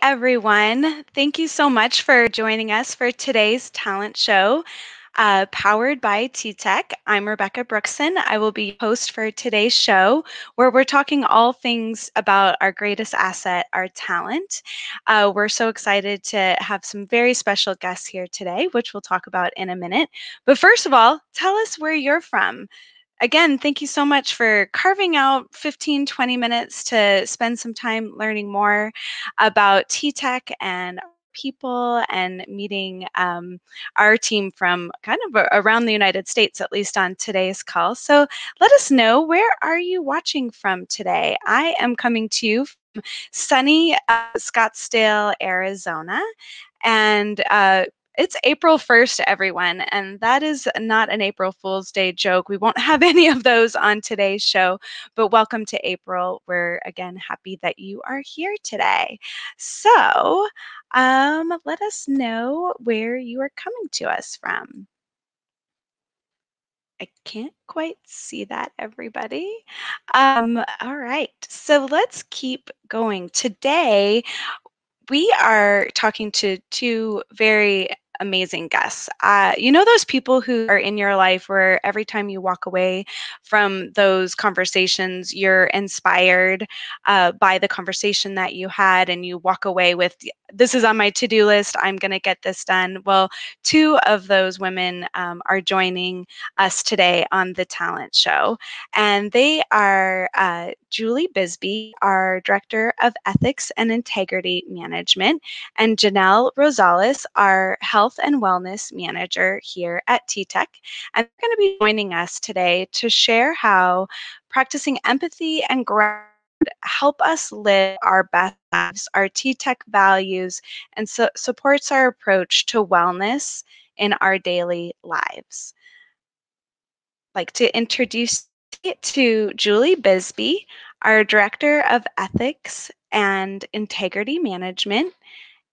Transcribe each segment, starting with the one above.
everyone. Thank you so much for joining us for today's talent show, powered by TTEC. I'm Rebecca Brookson. I will be host for today's show, where we're talking all things about our greatest asset, our talent. We're so excited to have some very special guests here today, which we'll talk about in a minute. But first of all, tell us where you're from. Again, thank you so much for carving out 15, 20 minutes to spend some time learning more about TTEC and people and meeting our team from kind of around the United States, at least on today's call. So let us know, where are you watching from today? I am coming to you from sunny Scottsdale, Arizona. And it's April 1st, everyone, and that is not an April Fool's Day joke. We won't have any of those on today's show, but welcome to April. We're, again, happy that you are here today. So let us know where you are coming to us from. I can't quite see that, everybody. All right, so let's keep going. Today, we are talking to two very amazing guests. You know those people who are in your life where every time you walk away from those conversations, you're inspired by the conversation that you had, and you walk away with, this is on my to-do list, I'm going to get this done. Well, two of those women are joining us today on the talent show, and they are Julie Bisbee, our Director of Ethics and Integrity Management, and Janelle Rosales, our Health and Wellness Manager here at TTEC. And they're going to be joining us today to share how practicing empathy and gratitude help us live our best lives, our TTEC values, and supports our approach to wellness in our daily lives. I'd like to introduce you to Julie Bisbee, our Director of Ethics and Integrity Management.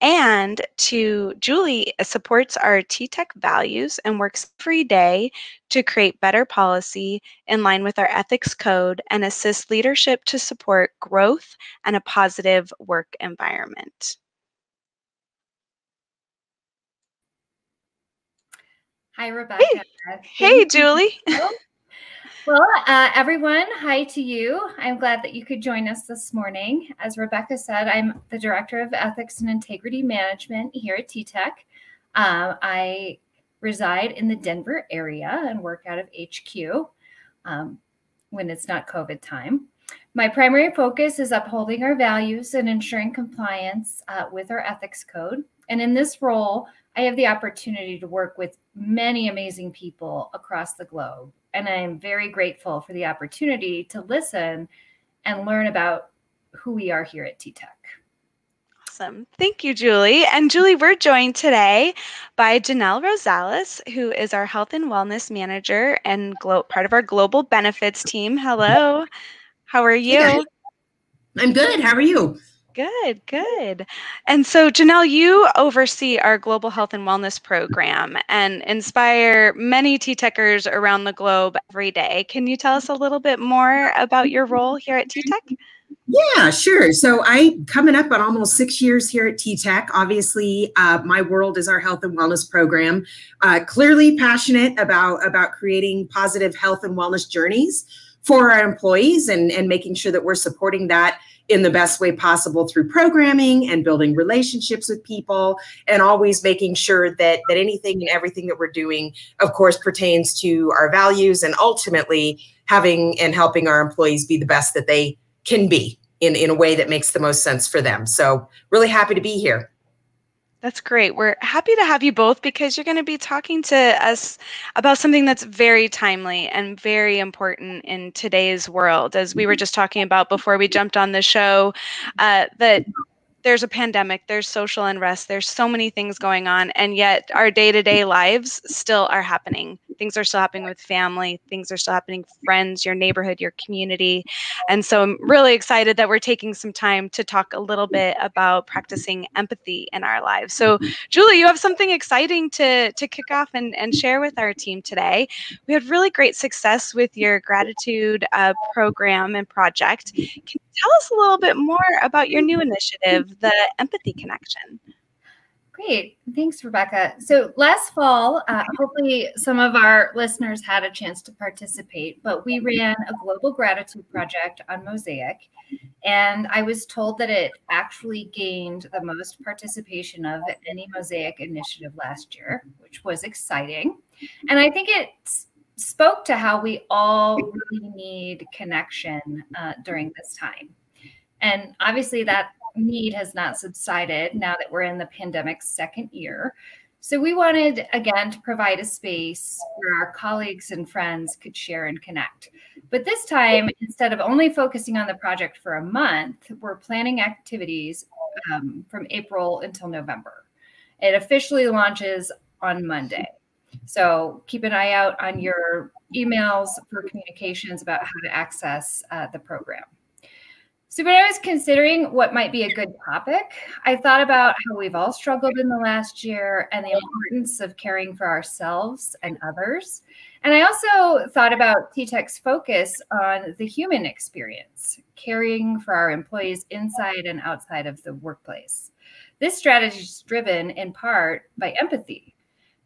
And to Julie supports our TTEC values and works every day to create better policy in line with our ethics code and assist leadership to support growth and a positive work environment. Hi, Rebecca. Hey, Julie. Well, everyone, hi to you. I'm glad that you could join us this morning. As Rebecca said, I'm the Director of Ethics and Integrity Management here at TTEC. I reside in the Denver area and work out of HQ when it's not COVID time. My primary focus is upholding our values and ensuring compliance with our ethics code. And in this role, I have the opportunity to work with many amazing people across the globe. And I am very grateful for the opportunity to listen and learn about who we are here at TTEC. Awesome. Thank you, Julie. And Julie, we're joined today by Janelle Rosales, who is our Health and Wellness Manager and part of our Global Benefits team. Hello. How are you? Hey, I'm good. How are you? Good, good. And so, Janelle, you oversee our Global Health and Wellness program and inspire many TTECers around the globe every day. Can you tell us a little bit more about your role here at TTEC? Yeah, sure. So I'm coming up on almost 6 years here at TTEC. Obviously, my world is our health and wellness program. Clearly passionate about creating positive health and wellness journeys for our employees and making sure that we're supporting that in the best way possible through programming and building relationships with people, and always making sure that anything and everything that we're doing, of course, pertains to our values and ultimately having and helping our employees be the best that they can be in a way that makes the most sense for them. So really happy to be here. That's great. We're happy to have you both because you're going to be talking to us about something that's very timely and very important in today's world. As we were just talking about before we jumped on the show, that there's a pandemic, there's social unrest, there's so many things going on, and yet our day-to-day lives still are happening things are still happening with family, things are still happening with friends, your neighborhood, your community. And so I'm really excited that we're taking some time to talk a little bit about practicing empathy in our lives. So Julie, you have something exciting to kick off and share with our team today. We had really great success with your gratitude program and project. Can you tell us a little bit more about your new initiative, the Empathy Connection? Great. Thanks, Rebecca. So last fall, hopefully some of our listeners had a chance to participate, but we ran a global gratitude project on Mosaic. And I was told that it actually gained the most participation of any Mosaic initiative last year, which was exciting. And I think it spoke to how we all really need connection during this time. And obviously that need has not subsided now that we're in the pandemic's second year. So we wanted, again, to provide a space where our colleagues and friends could share and connect. But this time, instead of only focusing on the project for a month, we're planning activities from April until November. It officially launches on Monday. So keep an eye out on your emails for communications about how to access the program. So when I was considering what might be a good topic, I thought about how we've all struggled in the last year and the importance of caring for ourselves and others. And I also thought about TTEC's focus on the human experience, caring for our employees inside and outside of the workplace. This strategy is driven in part by empathy.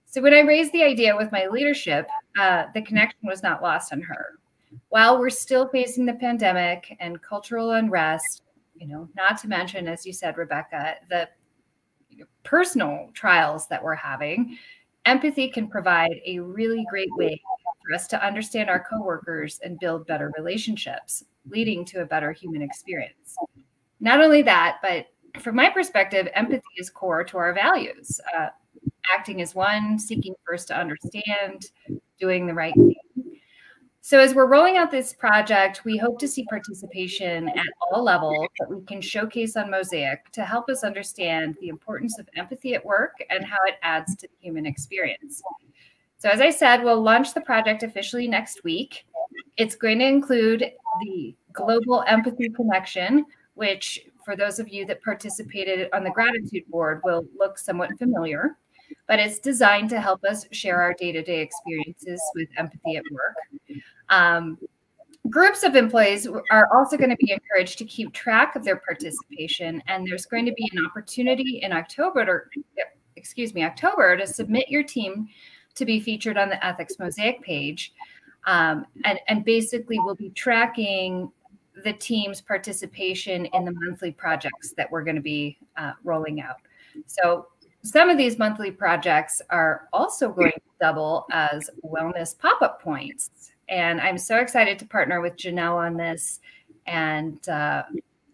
So when I raised the idea with my leadership, the connection was not lost on her. While we're still facing the pandemic and cultural unrest, not to mention, as you said, Rebecca, the personal trials that we're having, empathy can provide a really great way for us to understand our coworkers and build better relationships, leading to a better human experience. Not only that, but from my perspective, empathy is core to our values. Acting as one, seeking first to understand, doing the right thing. So as we're rolling out this project, we hope to see participation at all levels that we can showcase on Mosaic to help us understand the importance of empathy at work and how it adds to the human experience. So as I said, we'll launch the project officially next week. It's going to include the Global Empathy Connection, which for those of you that participated on the gratitude board will look somewhat familiar, but it's designed to help us share our day-to-day experiences with empathy at work. Groups of employees are also going to be encouraged to keep track of their participation, and there's going to be an opportunity in October to submit your team to be featured on the Ethics Mosaic page. And basically we'll be tracking the team's participation in the monthly projects that we're going to be rolling out. So some of these monthly projects are also going to double as wellness pop-up points. And I'm so excited to partner with Janelle on this. And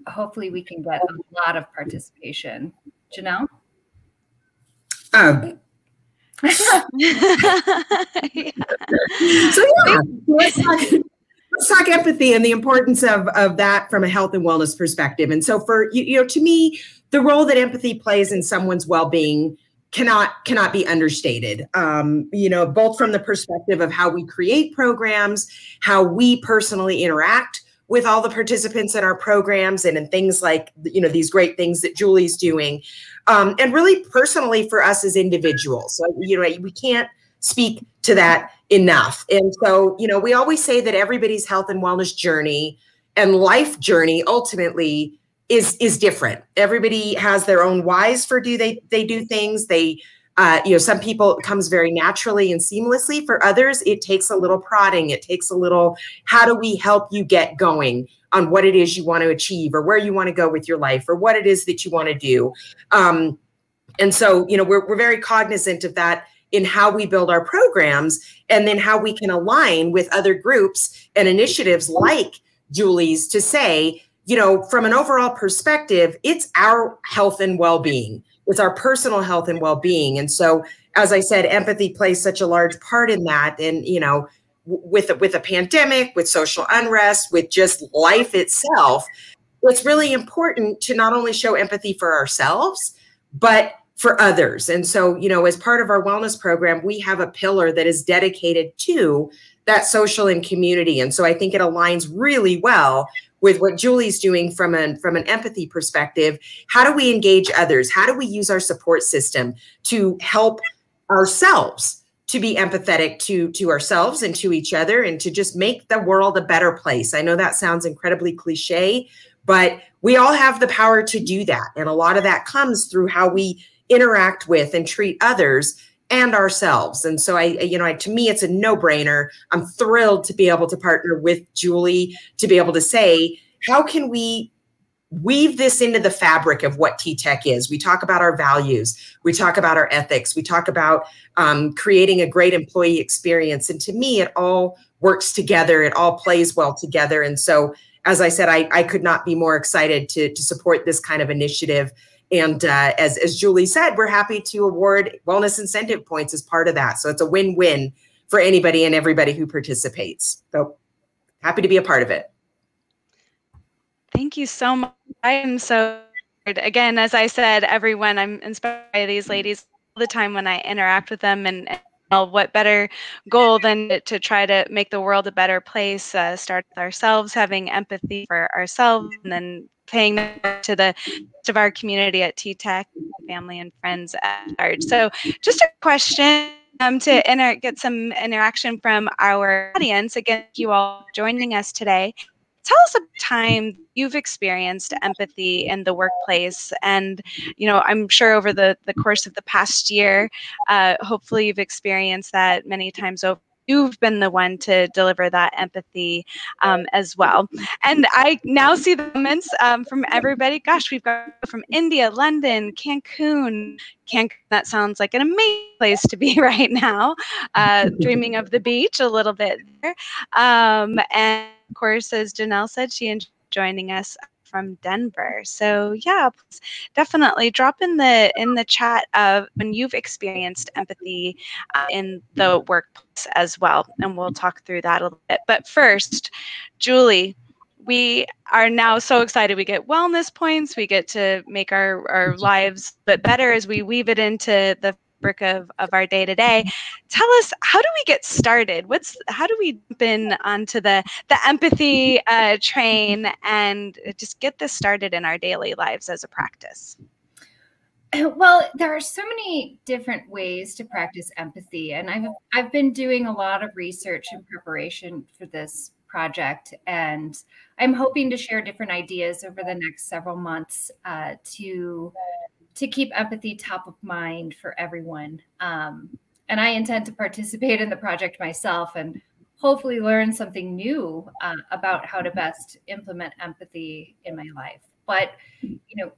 hopefully we can get a lot of participation. Janelle? Yeah. So yeah, let's talk empathy and the importance of that from a health and wellness perspective. And so for, to me, the role that empathy plays in someone's well-being cannot be understated. Both from the perspective of how we create programs, how we personally interact with all the participants in our programs and in things like, these great things that Julie's doing, and really personally for us as individuals. So, we can't speak to that enough. And so, we always say that everybody's health and wellness journey and life journey ultimately is different. Everybody has their own whys for they do things. Some people it comes very naturally and seamlessly. For others, it takes a little prodding. It takes a little, how do we help you get going on what it is you want to achieve or where you want to go with your life or what it is that you want to do. And so, we're very cognizant of that in how we build our programs and then how we can align with other groups and initiatives like Julie's to say, from an overall perspective, it's our health and well-being. It's our personal health and well-being. And so, as I said, empathy plays such a large part in that. And, with a pandemic, with social unrest, with just life itself, it's really important to not only show empathy for ourselves, but for others. And so, as part of our wellness program, we have a pillar that is dedicated to that social and community. And so I think it aligns really well with what Julie's doing from an empathy perspective. How do we engage others? How do we use our support system to help ourselves to be empathetic to ourselves and to each other, and to just make the world a better place? I know that sounds incredibly cliche, but we all have the power to do that. And a lot of that comes through how we interact with and treat others and ourselves. And so to me, it's a no-brainer. I'm thrilled to be able to partner with Julie to be able to say, how can we weave this into the fabric of what TTEC is? We talk about our values. We talk about our ethics. We talk about creating a great employee experience. And to me, it all works together. It all plays well together. And so, as I said, I could not be more excited to support this kind of initiative. And as Julie said, we're happy to award wellness incentive points as part of that. So it's a win-win for anybody and everybody who participates. So happy to be a part of it. Thank you so much. I am so, again, as I said, everyone, I'm inspired by these ladies all the time when I interact with them, and what better goal than to try to make the world a better place, start with ourselves, having empathy for ourselves, and then paying that to the rest of our community at TTEC, family and friends at large. So just a question to get some interaction from our audience. Again, thank you all for joining us today. Tell us a time you've experienced empathy in the workplace. And, I'm sure over the course of the past year, hopefully you've experienced that many times over. You've been the one to deliver that empathy as well. And I now see the comments from everybody. Gosh, we've got from India, London, Cancun. That sounds like an amazing place to be right now. Dreaming of the beach a little bit there. And of course, as Janelle said, she enjoyed joining us from Denver. So yeah, please definitely drop in the chat of when you've experienced empathy in the workplace as well, and we'll talk through that a little bit. But first, Julie, we are now so excited. We get wellness points. We get to make our lives a bit better as we weave it into the fabric of our day-to-day. Tell us, how do we get started? How do we jump in onto the empathy train and just get this started in our daily lives as a practice? Well, there are so many different ways to practice empathy, and I've been doing a lot of research in preparation for this project, and I'm hoping to share different ideas over the next several months to keep empathy top of mind for everyone. And I intend to participate in the project myself and hopefully learn something new about how to best implement empathy in my life. But,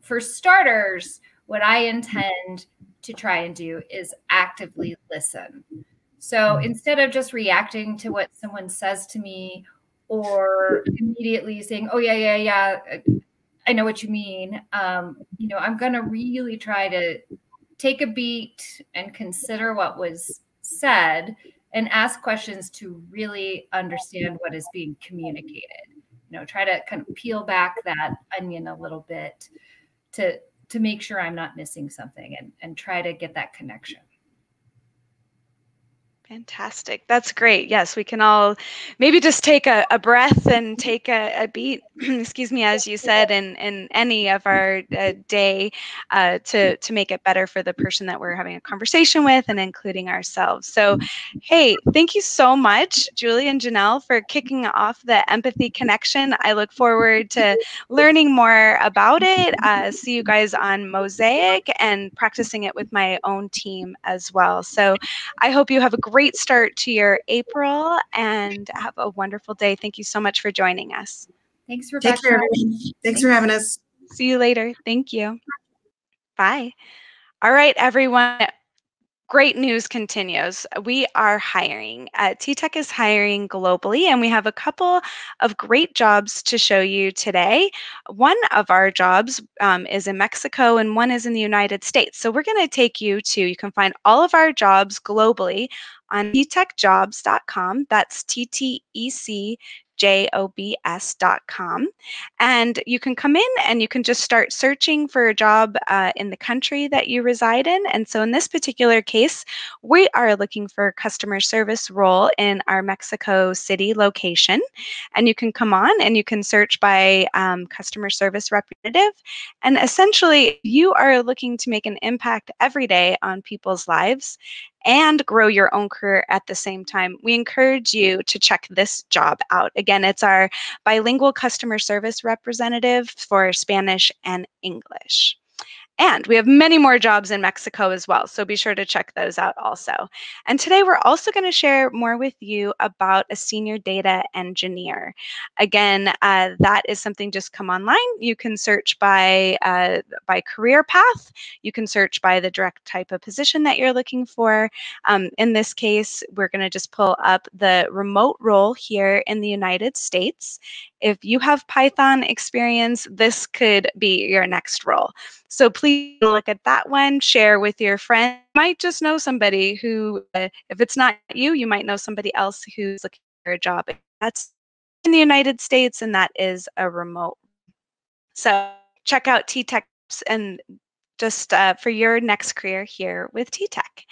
for starters, what I intend to try and do is actively listen. So instead of just reacting to what someone says to me or immediately saying, oh, yeah, I know what you mean. I'm going to really try to take a beat and consider what was said and ask questions to really understand what is being communicated. Try to kind of peel back that onion a little bit to make sure I'm not missing something and try to get that connection. Fantastic. That's great. Yes, we can all maybe just take a breath and take a beat, excuse me, as you said, in any of our day to make it better for the person that we're having a conversation with and including ourselves. So, hey, thank you so much, Julie and Janelle, for kicking off the empathy connection. I look forward to learning more about it. See you guys on Mosaic and practicing it with my own team as well. So I hope you have a great start to your April and have a wonderful day. Thank you so much for joining us. Thanks, Rebecca. Take care, everyone. Thanks for having us. See you later. Thank you. Bye. All right, everyone. Great news continues. We are hiring. TTEC is hiring globally, and we have a couple of great jobs to show you today. One of our jobs is in Mexico, and one is in the United States. So we're going to take you to, you can find all of our jobs globally on ttecjobs.com. That's TTECjobs.com. And you can come in and you can just start searching for a job in the country that you reside in. And so in this particular case, we are looking for a customer service role in our Mexico City location. And you can come on and you can search by customer service representative. And essentially, you are looking to make an impact every day on people's lives and grow your own career at the same time. We encourage you to check this job out. Again, it's our bilingual customer service representative for Spanish and English. And we have many more jobs in Mexico as well, so be sure to check those out also. And today we're also going to share more with you about a senior data engineer. Again, that is something just come online. You can search by career path. You can search by the direct type of position that you're looking for. In this case, we're going to just pull up the remote role here in the United States. If you have Python experience, this could be your next role. So please look at that one, share with your friend. You might just know somebody who, if it's not you, you might know somebody else who's looking for a job. That's in the United States, and that is a remote. So check out TTEC and just for your next career here with TTEC.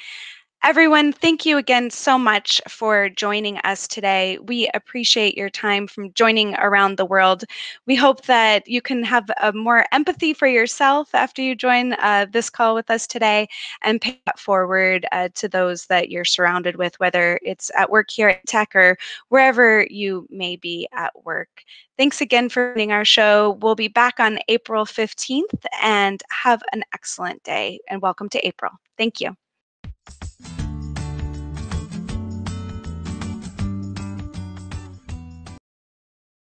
Everyone, thank you again so much for joining us today. We appreciate your time from joining around the world. We hope that you can have a more empathy for yourself after you join this call with us today and pay that forward to those that you're surrounded with, whether it's at work here at Tech or wherever you may be at work. Thanks again for joining our show. We'll be back on April 15th, and have an excellent day, and welcome to April. Thank you.